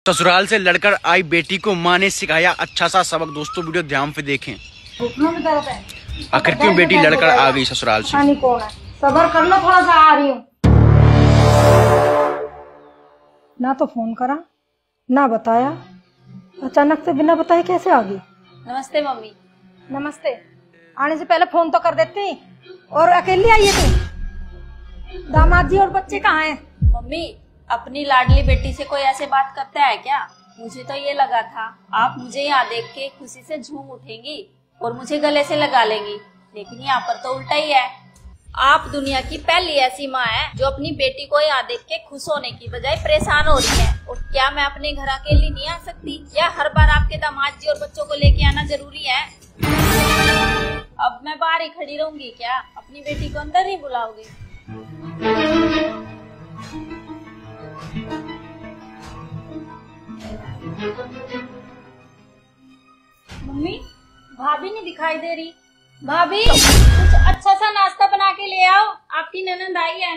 ससुराल से लड़कर आई बेटी को माँ ने सिखाया अच्छा सा सबक। दोस्तों वीडियो ध्यान से देखें। आखिर क्यों बेटी लड़कर आ गई ससुराल से। सबर कर लो, थोड़ा सा आ रही हूँ। ना तो फोन करा ना बताया, अचानक से बिना बताए कैसे आ गई। नमस्ते मम्मी। नमस्ते। आने से पहले फोन तो कर देती। और अकेली आई है तू? दामाद जी और बच्चे कहाँ हैं? मम्मी अपनी लाडली बेटी से कोई ऐसे बात करता है क्या? मुझे तो ये लगा था आप मुझे यहाँ देख के खुशी से झूम उठेंगी और मुझे गले से लगा लेंगी, लेकिन यहाँ पर तो उल्टा ही है। आप दुनिया की पहली ऐसी माँ है जो अपनी बेटी को यहाँ देख के खुश होने की बजाय परेशान हो रही है। और क्या मैं अपने घर अकेली नहीं आ सकती, या हर बार आपके दामाद जी और बच्चों को लेके आना जरूरी है? अब मैं बाहर ही खड़ी रहूंगी क्या? अपनी बेटी को अंदर ही बुलाओगे? मम्मी भाभी नहीं दिखाई दे रही। भाभी कुछ अच्छा सा नाश्ता बना के ले आओ, आपकी ननद आई है।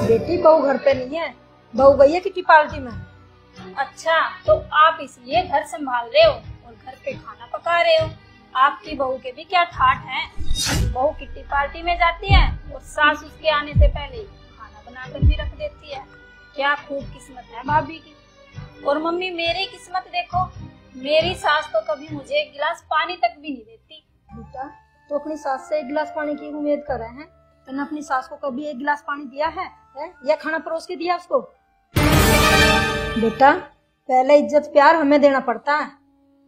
बेटी बहू घर पे नहीं है, बहू गई है किटी पार्टी में। अच्छा तो आप इसलिए घर संभाल रहे हो और घर पे खाना पका रहे हो। आपकी बहू के भी क्या ठाठ हैं। बहू किटी पार्टी में जाती है और सास उसके आने से पहले खाना बनाकर भी रख देती है। क्या खूब किस्मत है भाभी की। और मम्मी मेरी किस्मत देखो, मेरी सास तो कभी मुझे एक गिलास पानी तक भी नहीं देती। बेटा तो अपनी सास से एक गिलास पानी की उम्मीद कर रहे हैं, तो अपनी सास को कभी एक गिलास पानी दिया है? या खाना परोस के दिया उसको? बेटा पहले इज्जत प्यार हमें देना पड़ता है।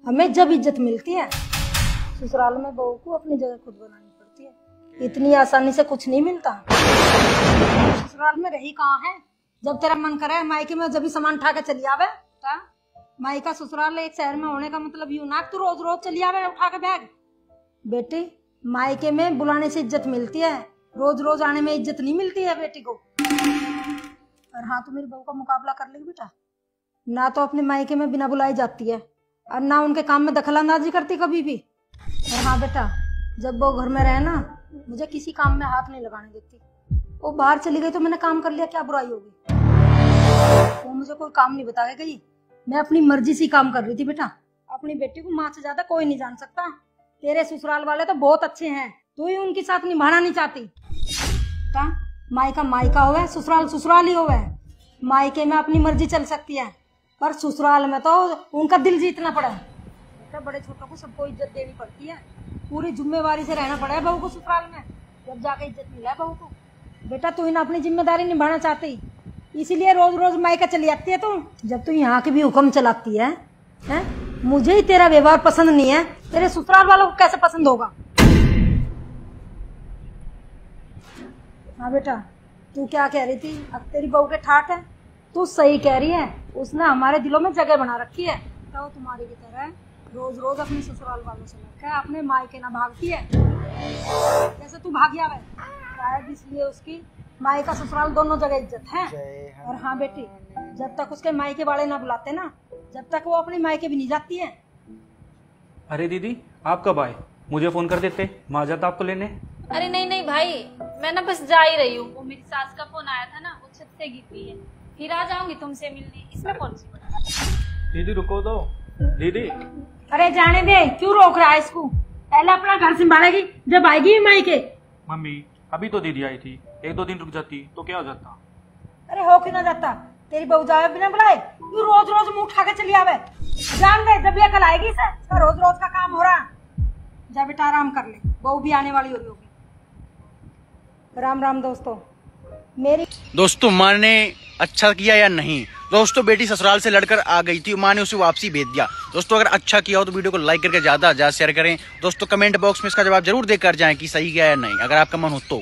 हमें जब इज्जत मिलती है, ससुराल में बहू को अपनी जगह खुद बनानी पड़ती है। इतनी आसानी से कुछ नहीं मिलता। ससुराल में रही कहाँ है? जब तेरा मन करे मायके में जब भी सामान उठा के चली आवे। मायका ससुराल एक शहर में होने का मतलब यूं ना तू रोज रोज चली आवे उठा के बैग। बेटी मायके में बुलाने से इज्जत मिलती है, रोज रोज आने में इज्जत नहीं मिलती है बेटी को। और हाँ, तो मेरी बहू का मुकाबला कर लेगी बेटा। ना तो अपने मायके में बिना बुलाई जाती है और ना उनके काम में दखलंदाजी करती कभी भी। और हाँ बेटा, जब वो घर में रहे ना, मुझे किसी काम में हाथ नहीं लगाने देती। वो बाहर चली गई तो मैंने काम कर लिया, क्या बुराई होगी? वो मुझे कोई काम नहीं बता के गई, मैं अपनी मर्जी से काम कर रही थी। बेटा अपनी बेटी को माँ से ज्यादा कोई नहीं जान सकता। तेरे ससुराल वाले तो बहुत अच्छे हैं, तू ही उनके साथ निभाना नहीं चाहती। मायका मायका होवे, ससुराल ससुराल ही होवे। मायके में अपनी मर्जी चल सकती है, पर ससुराल में तो उनका दिल जीतना पड़ा है। बेटा बड़े छोटों को सबको इज्जत देनी पड़ती है, पूरी जिम्मेवारी से रहना पड़ा है बहू को ससुराल में, जब जाके इज्जत मिला है बहू को। बेटा तू ही ना अपनी जिम्मेदारी निभाना चाहती, इसीलिए रोज रोज मायका चली आती है तू। जब तू यहाँ की भी हुक्म चलाती है, मुझे ही तेरा व्यवहार पसंद नहीं है, तेरे ससुराल वालों को कैसे पसंद होगा? हाँ बेटा तू क्या कह रही थी? अब तेरी बहू के ठाठ है। तू सही कह रही है, उसने हमारे दिलों में जगह बना रखी है। तो तुम्हारी की तरह रोज रोज अपने ससुराल वालों से लड़कर अपने मायके ना भागती है जैसे तू भागिया है। शायद इसलिए उसकी मायका ससुराल दोनों जगह इज्जत है। और हाँ बेटी, जब तक उसके मायके वाले ना बुलाते ना, जब तक वो अपने मायके भी नहीं जाती है। अरे दीदी आप कब आए? मुझे फोन कर देते, मैं आ जाता आपको लेने। अरे नहीं नहीं भाई, मैं ना बस जा ही रही हूँ। वो मेरी सास का फोन आया था ना, वो छत से गिरी है, फिर आ जाऊंगी तुमसे मिलने। इसमें कौन सी बड़ी बात है? दीदी रुको दो। दीदी अरे जाने दे, क्यों रोक रहा है इसको? पहले अपना घर संभालेगी, जब आएगी मायके। मम्मी अभी तो दीदी आई थी, एक दो दिन रुक जाती तो क्या हो जाता? अरे हो क्यों ना जाता? तेरी बहू जाए बिना बुलाए, तू रोज रोज मुंह उठा के चली आवे। जान दे, जब ये कल आएगी से रोज रोज का काम हो रहा। जा बेटा आराम कर ले, बहू भी आने वाली होगी। राम राम दोस्तों। दोस्तों माँ ने अच्छा किया या नहीं? दोस्तों बेटी ससुराल से लड़कर आ गई थी, माँ ने उसे वापसी भेज दिया। दोस्तों अगर अच्छा किया हो तो वीडियो को लाइक करके ज्यादा शेयर करें। दोस्तों कमेंट बॉक्स में इसका जवाब जरूर देकर जाएं कि सही किया या नहीं, अगर आपका मन हो तो।